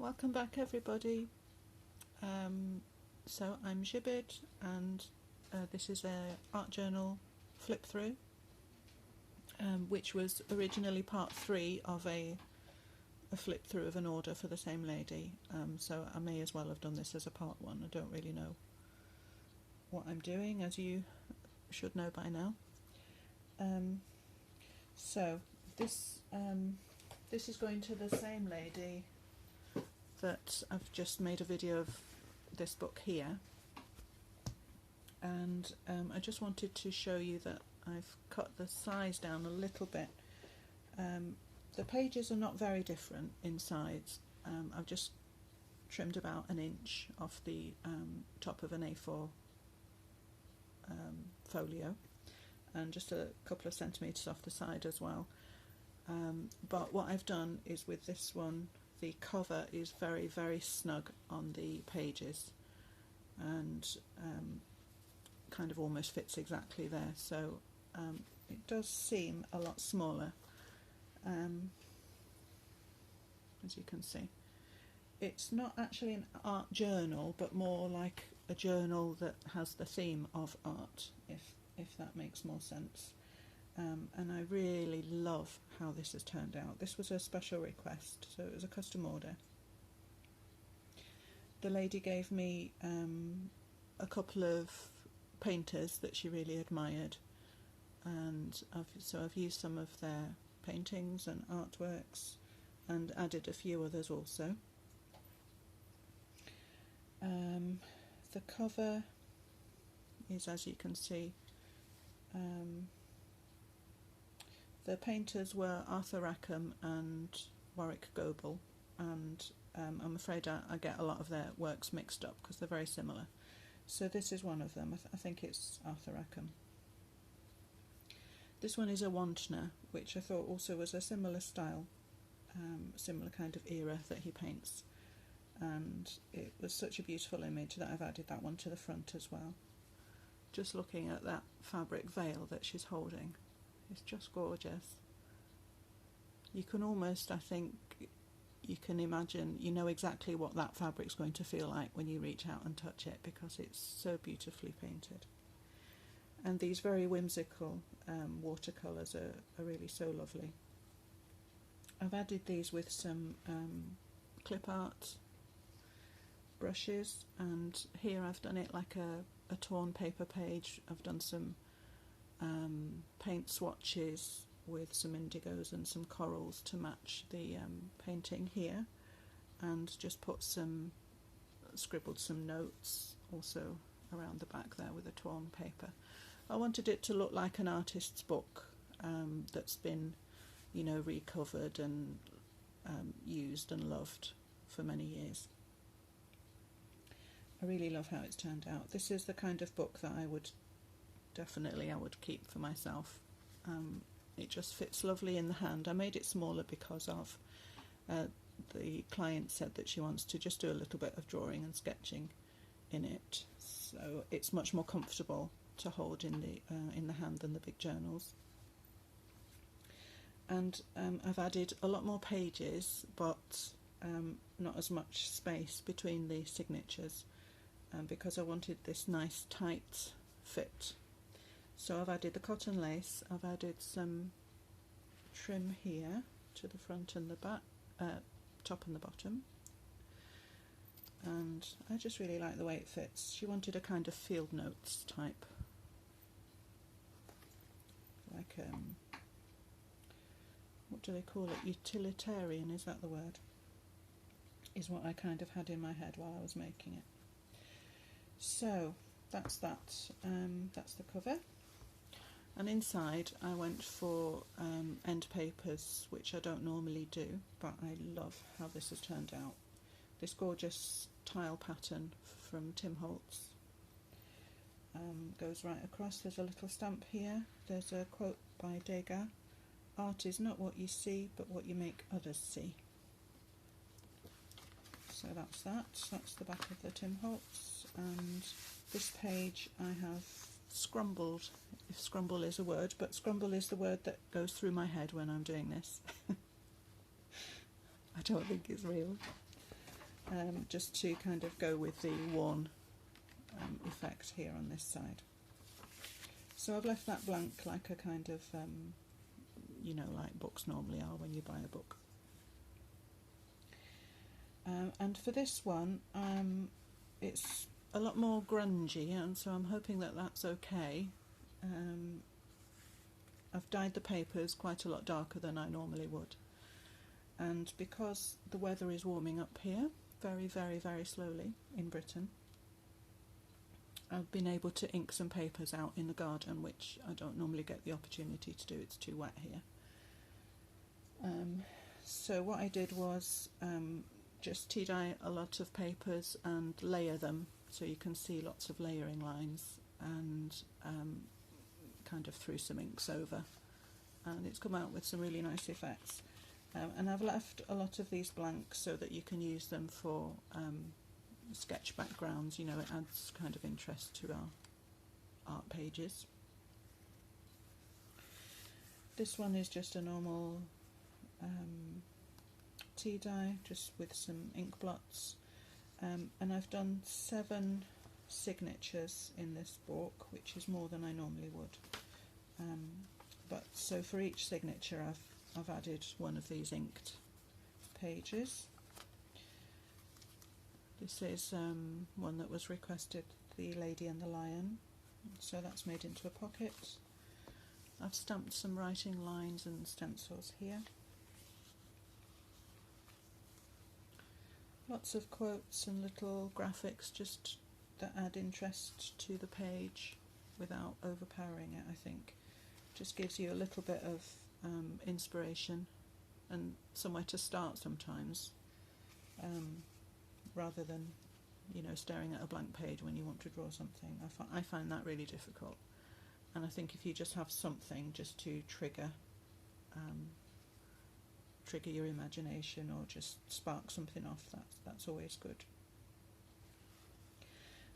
Welcome back everybody. So I'm Gibid and this is a art journal flip through which was originally part 3 of a flip through of an order for the same lady, so I may as well have done this as a part 1. I don't really know what I'm doing, as you should know by now. So this is going to the same lady that I've just made a video of this book here, and I just wanted to show you that I've cut the size down a little bit. The pages are not very different in size. I've just trimmed about an inch off the top of an A4 folio, and just a couple of centimetres off the side as well. But what I've done is, with this one, the cover is very, very snug on the pages, and kind of almost fits exactly there, so it does seem a lot smaller, as you can see. It's not actually an art journal, but more like a journal that has the theme of art, if that makes more sense. And I really love how this has turned out. This was a special request, so it was a custom order. The lady gave me a couple of painters that she really admired, and I've used some of their paintings and artworks and added a few others also. The cover is, as you can see, the painters were Arthur Rackham and Warwick Goebel, and I'm afraid I get a lot of their works mixed up because they're very similar. So this is one of them. I think it's Arthur Rackham. This one is a Wantner, which I thought also was a similar style, similar kind of era that he paints, and it was such a beautiful image that I've added that one to the front as well. Just looking at that fabric veil that she's holding, it's just gorgeous. You can almost, I think, you can imagine, you know exactly what that fabric's going to feel like when you reach out and touch it, because it's so beautifully painted. And these very whimsical watercolours are really so lovely. I've added these with some clip art brushes, and here I've done it like a torn paper page. I've done some paint swatches with some indigos and some corals to match the painting here, and just scribbled some notes also around the back there with a torn paper. I wanted it to look like an artist's book that's been, you know, recovered and used and loved for many years. I really love how it's turned out. This is the kind of book that I would keep for myself. It just fits lovely in the hand. I made it smaller because of the client said that she wants to just do a little bit of drawing and sketching in it, so it's much more comfortable to hold in the hand than the big journals. And I've added a lot more pages, but not as much space between the signatures, because I wanted this nice tight fit. So I've added the cotton lace, I've added some trim here to the front and the back, top and the bottom, and I just really like the way it fits. She wanted a kind of field notes type, like what do they call it, utilitarian, is that the word? Is what I kind of had in my head while I was making it. So that's that. That's the cover. And inside I went for end papers, which I don't normally do, but I love how this has turned out. This gorgeous tile pattern from Tim Holtz goes right across. There's a little stamp here. There's a quote by Degas: "Art is not what you see, but what you make others see." So that's that. That's the back of the Tim Holtz. And this page I have scrumbled, if scrumble is a word, but scrumble is the word that goes through my head when I'm doing this. I don't think it's real. just to kind of go with the worn effect here on this side. So I've left that blank like a kind of, you know, like books normally are when you buy a book. And for this one, it's a lot more grungy, and so I'm hoping that that's okay. I've dyed the papers quite a lot darker than I normally would, and because the weather is warming up here very, very, very slowly in Britain, I've been able to ink some papers out in the garden, which I don't normally get the opportunity to do. It's too wet here. So what I did was just tea dye a lot of papers and layer them, so you can see lots of layering lines, and kind of threw some inks over, and it's come out with some really nice effects. And I've left a lot of these blanks so that you can use them for sketch backgrounds. You know, it adds kind of interest to our art pages. This one is just a normal tea dye, just with some ink blots, and I've done 7 signatures in this book, which is more than I normally would. But so for each signature I've added one of these inked pages. This is one that was requested, The Lady and the Lion, so that's made into a pocket. I've stamped some writing lines and stencils here. Lots of quotes and little graphics just that add interest to the page without overpowering it, I think. Just gives you a little bit of inspiration and somewhere to start sometimes, rather than, you know, staring at a blank page when you want to draw something. I find that really difficult, and I think if you just have something just to trigger your imagination or just spark something off, that's always good.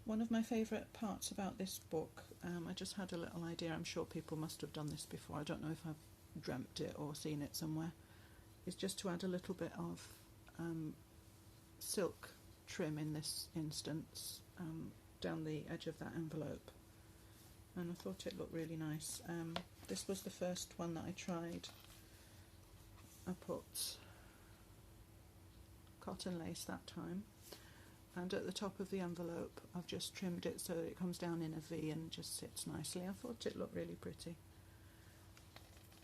One of my favourite parts about this book, I just had a little idea, I'm sure people must have done this before, I don't know if I've dreamt it or seen it somewhere, is just to add a little bit of silk trim in this instance down the edge of that envelope, and I thought it looked really nice. This was the first one that I tried. I put cotton lace that time, and at the top of the envelope I've just trimmed it so that it comes down in a V and just sits nicely. I thought it looked really pretty.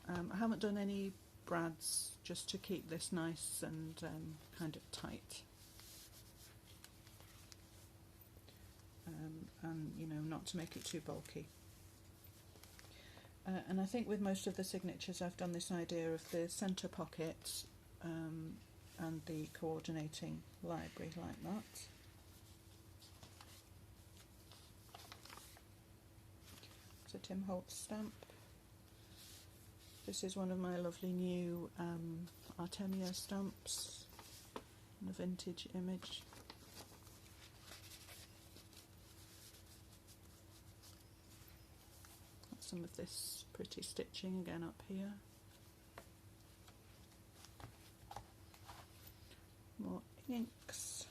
I haven't done any brads, just to keep this nice and kind of tight, and you know, not to make it too bulky. And I think with most of the signatures I've done this idea of the centre pocket and the coordinating library like that. It's a Tim Holtz stamp. This is one of my lovely new Artemia stamps in a vintage image. Some of this pretty stitching again up here. More inks.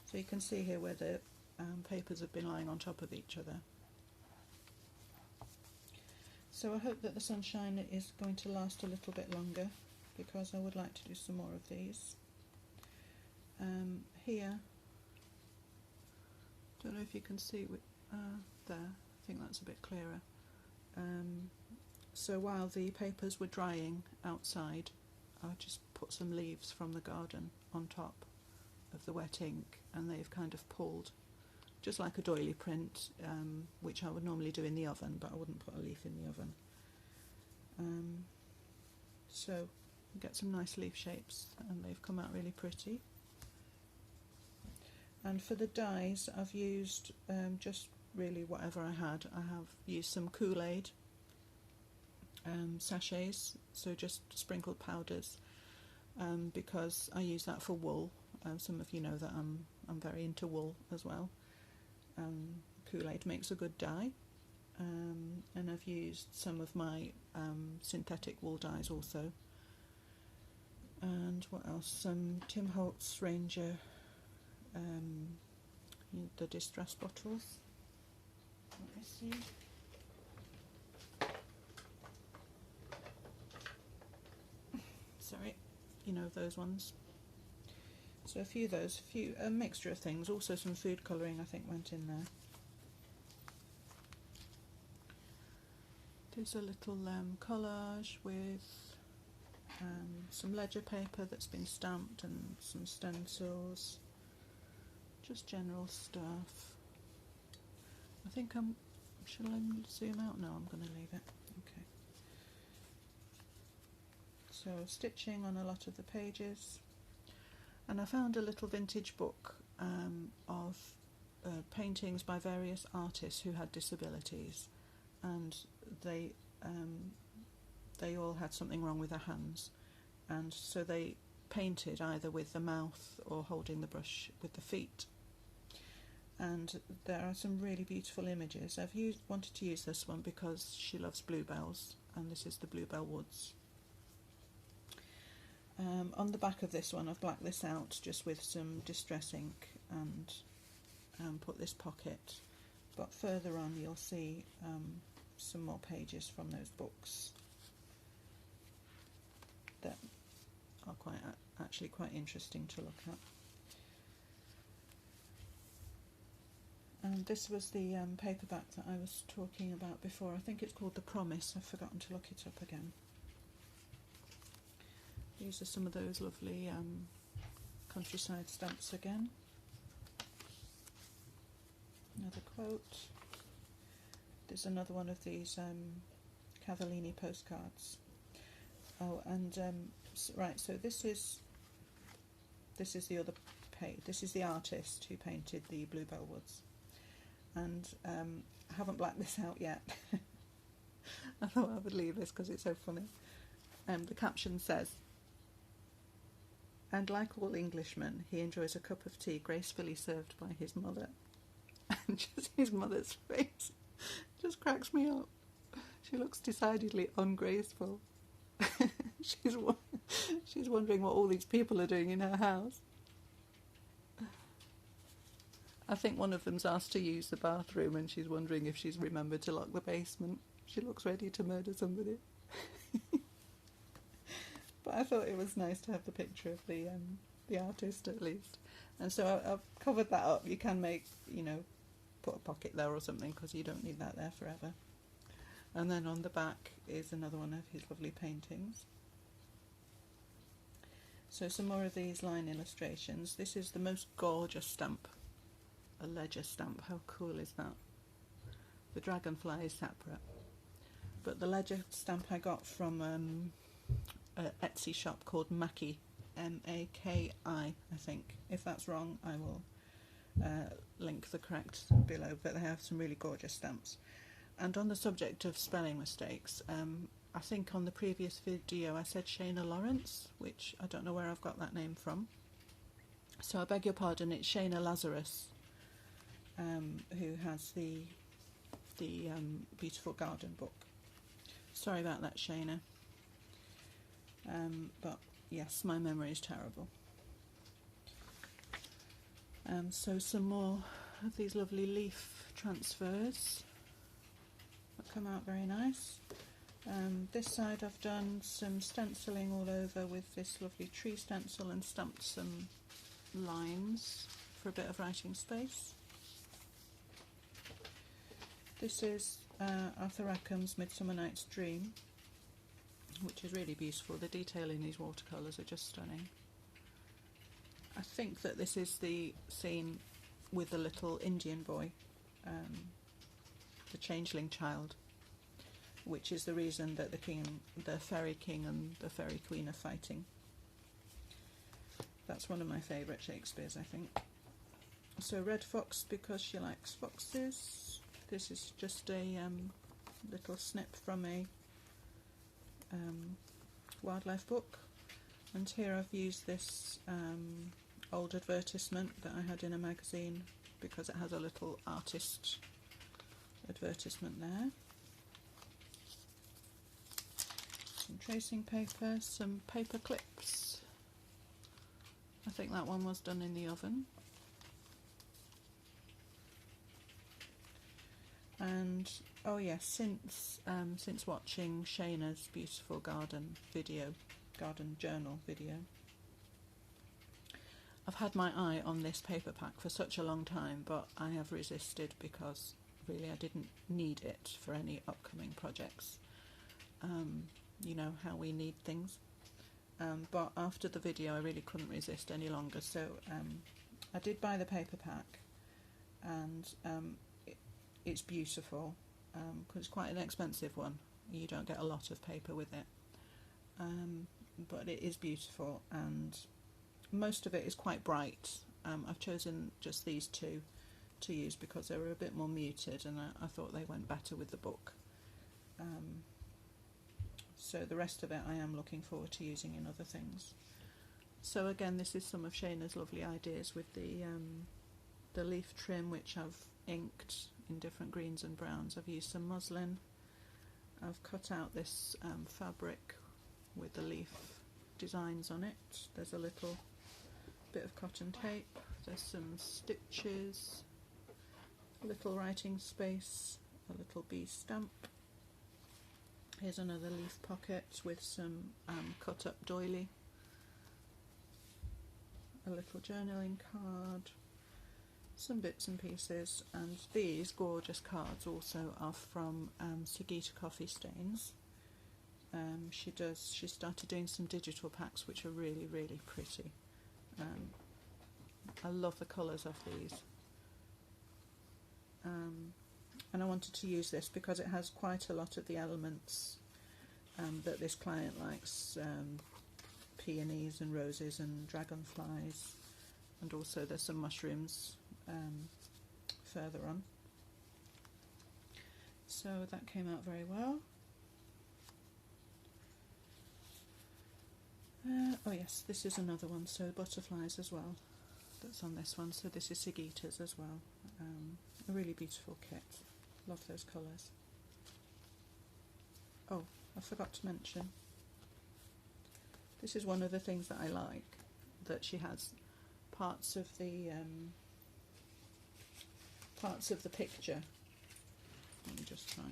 So you can see here where the papers have been lying on top of each other. So I hope that the sunshine is going to last a little bit longer, because I would like to do some more of these. Here, don't know if you can see there, I think that's a bit clearer. So while the papers were drying outside, I just put some leaves from the garden on top of the wet ink, and they've kind of pulled, just like a doily print, which I would normally do in the oven, but I wouldn't put a leaf in the oven. So you get some nice leaf shapes, and they've come out really pretty. And for the dyes, I've used just really whatever I had. I have used some Kool-Aid sachets, so just sprinkled powders, because I use that for wool. Some of you know that I'm very into wool as well. Kool-Aid makes a good dye, and I've used some of my synthetic wool dyes also. And what else? Some Tim Holtz Ranger, the distress bottles. Let me see. Sorry, you know those ones. So a few of those, a mixture of things. Also some food colouring I think went in there. There's a little collage with some ledger paper that's been stamped and some stencils. Just general stuff. I think shall I zoom out? No, I'm going to leave it. Okay. So stitching on a lot of the pages. And I found a little vintage book of paintings by various artists who had disabilities, and they all had something wrong with their hands, and so they painted either with the mouth or holding the brush with the feet. And there are some really beautiful images. I've wanted to use this one because she loves bluebells, and this is the Bluebell Woods. On the back of this one I've blacked this out just with some distress ink and put this pocket, but further on you'll see some more pages from those books that are actually quite interesting to look at. And this was the paperback that I was talking about before. I think it's called The Promise. I've forgotten to look it up again. These are some of those lovely countryside stamps again. Another quote. There's another one of these Cavallini postcards. Oh, and right. So this is the other page. This is the artist who painted the Bluebell Woods, and I haven't blacked this out yet. I thought I would leave this because it's so funny. The caption says, "And like all Englishmen, he enjoys a cup of tea gracefully served by his mother." And just his mother's face just cracks me up. She looks decidedly ungraceful. She's wondering what all these people are doing in her house. I think one of them's asked to use the bathroom and she's wondering if she's remembered to lock the basement. She looks ready to murder somebody. But I thought it was nice to have the picture of the artist at least. And so I've covered that up. You can make, put a pocket there or something because you don't need that there forever. And then on the back is another one of his lovely paintings. So some more of these line illustrations. This is the most gorgeous stamp, a ledger stamp. How cool is that? The dragonfly is separate. But the ledger stamp I got from an Etsy shop called Maki, M-A-K-I, I think. If that's wrong, I will link the correct below, but they have some really gorgeous stamps. And on the subject of spelling mistakes, I think on the previous video I said Shayna Lawrence, which I don't know where I've got that name from. So I beg your pardon, it's Shayna Lazarus, who has the beautiful garden book. Sorry about that, Shayna. But yes, my memory is terrible. So some more of these lovely leaf transfers that come out very nice. This side I've done some stenciling all over with this lovely tree stencil and stamped some lines for a bit of writing space. This is Arthur Rackham's Midsummer Night's Dream, which is really beautiful. The detail in these watercolours are just stunning. I think that this is the scene with the little Indian boy, the changeling child, which is the reason that the fairy king and the fairy queen are fighting. That's one of my favourite Shakespeare's, I think. So Red Fox, because she likes foxes. This is just a little snip from a wildlife book, and here I've used this old advertisement that I had in a magazine because it has a little artist advertisement there. Some tracing paper, some paper clips, I think that one was done in the oven. And oh yes, since watching Shayna's beautiful garden journal video, I've had my eye on this paper pack for such a long time, but I have resisted because really I didn't need it for any upcoming projects. You know how we need things. But after the video I really couldn't resist any longer, so I did buy the paper pack, and it's beautiful because it's quite an expensive one. You don't get a lot of paper with it, but it is beautiful, and most of it is quite bright. I've chosen just these two to use because they were a bit more muted, and I thought they went better with the book. So the rest of it I am looking forward to using in other things. So again, this is some of Shayna's lovely ideas with the leaf trim, which I've inked in different greens and browns. I've used some muslin. I've cut out this fabric with the leaf designs on it. There's a little bit of cotton tape, there's some stitches, a little writing space, a little bee stamp. Here's another leaf pocket with some cut up doily, a little journaling card, some bits and pieces, and these gorgeous cards also are from Sigitascoffeestains. She started doing some digital packs which are really, really pretty. I love the colours of these. And I wanted to use this because it has quite a lot of the elements that this client likes, peonies and roses and dragonflies, and also there's some mushrooms further on. So that came out very well. Oh yes, this is another one, so butterflies as well, that's on this one. So this is Sigitas as well. A really beautiful kit. Love those colours. Oh, I forgot to mention, this is one of the things that I like, that she has parts of the picture. Let me just try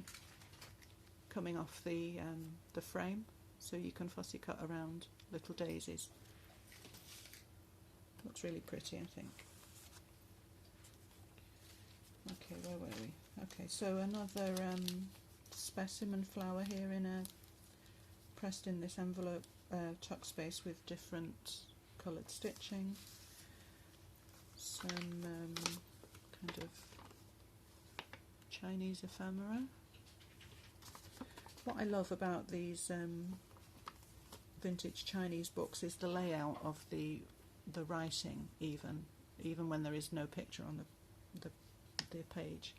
coming off the frame, so you can fussy cut around little daisies. Looks really pretty, I think. Okay, where were we? Okay, so another specimen flower here pressed in this envelope tuck space with different coloured stitching. Some kind of Chinese ephemera. What I love about these vintage Chinese books is the layout of the writing, even when there is no picture on the page.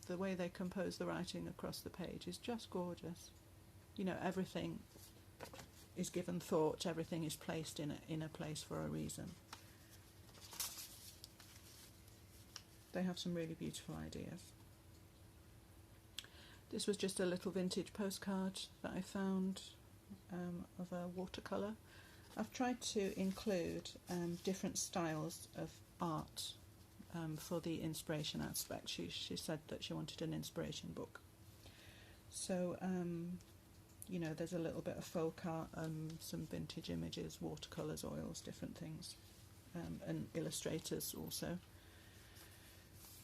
The way they compose the writing across the page is just gorgeous. You know, everything is given thought, everything is placed in a place for a reason. They have some really beautiful ideas. This was just a little vintage postcard that I found of a watercolour. I've tried to include different styles of art for the inspiration aspect. She said that she wanted an inspiration book. So, you know, there's a little bit of folk art, some vintage images, watercolours, oils, different things, and illustrators also.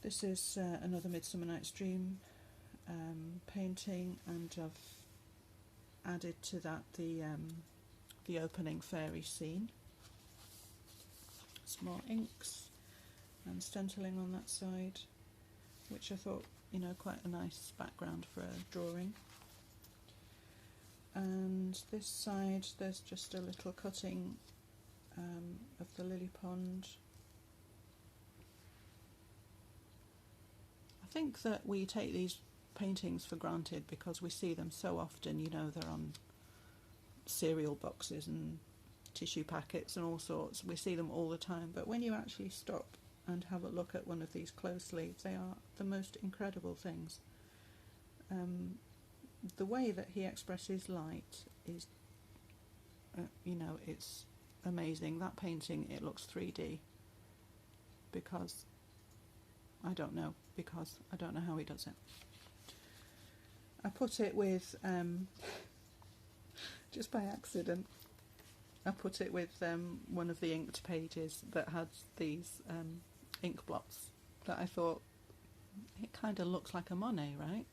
This is another Midsummer Night's Dream painting, and I've added to that the opening fairy scene. Some more inks and stenciling on that side, which I thought, you know, quite a nice background for a drawing. And this side there's just a little cutting of the lily pond. I think that we take these paintings for granted because we see them so often, you know, they're on cereal boxes and tissue packets and all sorts. We see them all the time, but when you actually stop and have a look at one of these closely, they are the most incredible things. The way that he expresses light is, you know, it's amazing. That painting, it looks 3D because I don't know how he does it. I put it with, just by accident, I put it with one of the inked pages that had these ink blots that I thought, it kind of looks like a Monet, right?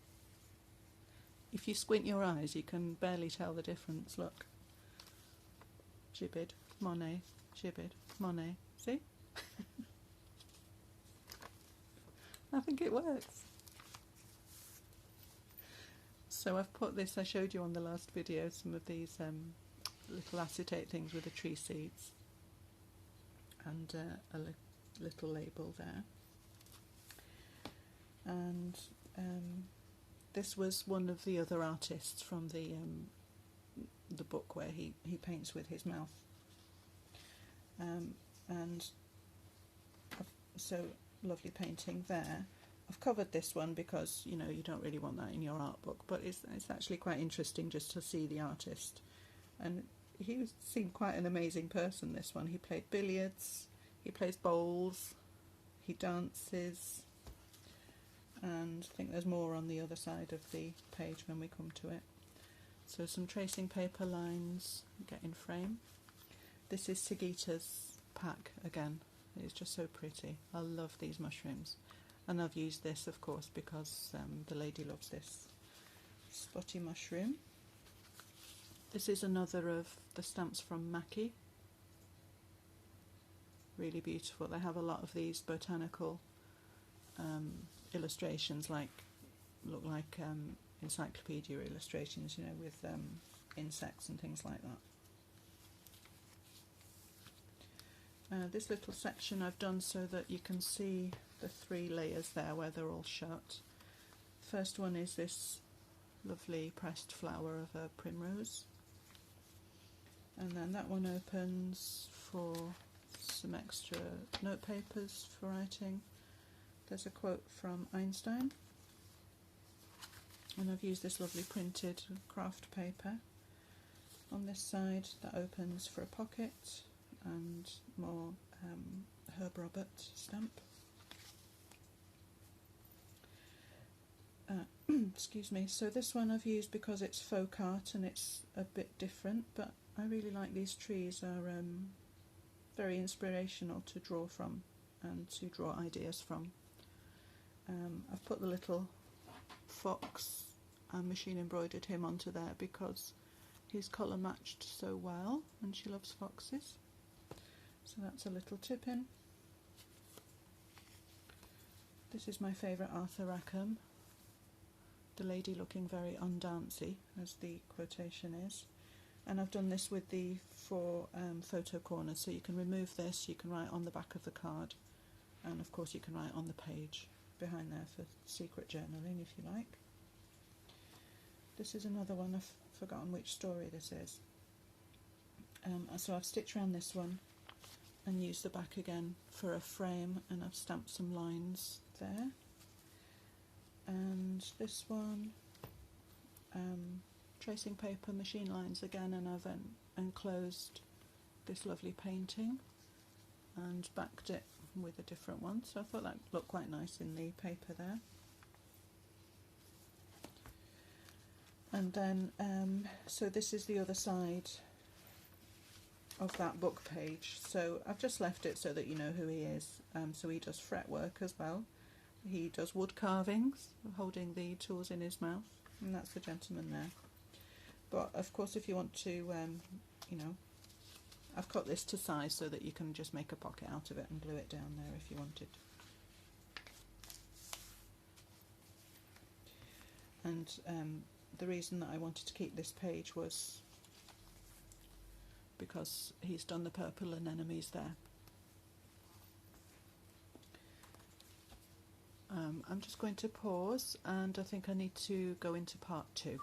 If you squint your eyes, you can barely tell the difference. Look. Gibbed, Monet, Gibbed, Monet. See? I think it works. So I've put this, I showed you on the last video, some of these little acetate things with the tree seeds. And a little label there. And this was one of the other artists from the book where he paints with his mouth. And so lovely painting there. I've covered this one because you don't really want that in your art book, but it's actually quite interesting just to see the artist. And he seemed quite an amazing person, this one. He played billiards, he plays bowls, he dances, and I think there's more on the other side of the page when we come to it. So some tracing paper lines get in frame. This is Sigita's pack again. It's just so pretty. I love these mushrooms. And I've used this, of course, because the lady loves this spotty mushroom. This is another of the stamps from Mackie. Really beautiful. They have a lot of these botanical illustrations, look like encyclopedia illustrations, with insects and things like that. This little section I've done so that you can see the 3 layers there where they're all shut. First one is this lovely pressed flower of a primrose, and then that one opens for some extra note papers for writing. There's a quote from Einstein, and I've used this lovely printed craft paper. On this side that opens for a pocket and more Herb Robert stamp. Excuse me. So this one I've used because it's folk art and it's a bit different, but I really like these trees. Are very inspirational to draw from and to draw ideas from. I've put the little fox and machine embroidered him onto there because his colour matched so well, and she loves foxes. So that's a little tip in. This is my favourite Arthur Rackham. The lady looking very undancy, as the quotation is. And I've done this with the 4 photo corners, so you can remove this, you can write on the back of the card, and of course you can write on the page behind there for secret journaling if you like. This is another one, I've forgotten which story this is. So I've stitched around this one and used the back again for a frame, and I've stamped some lines there. And this one, tracing paper, machine lines again, and I've enclosed this lovely painting and backed it with a different one, so I thought that looked quite nice in the paper there. And then, so this is the other side of that book page, so I've just left it so that you know who he is. So he does fretwork as well. He does wood carvings, holding the tools in his mouth, and that's the gentleman there. But of course, if you want to, I've cut this to size so that you can just make a pocket out of it and glue it down there if you wanted. And the reason that I wanted to keep this page was because he's done the purple anemones there. I'm just going to pause, and I think I need to go into part 2.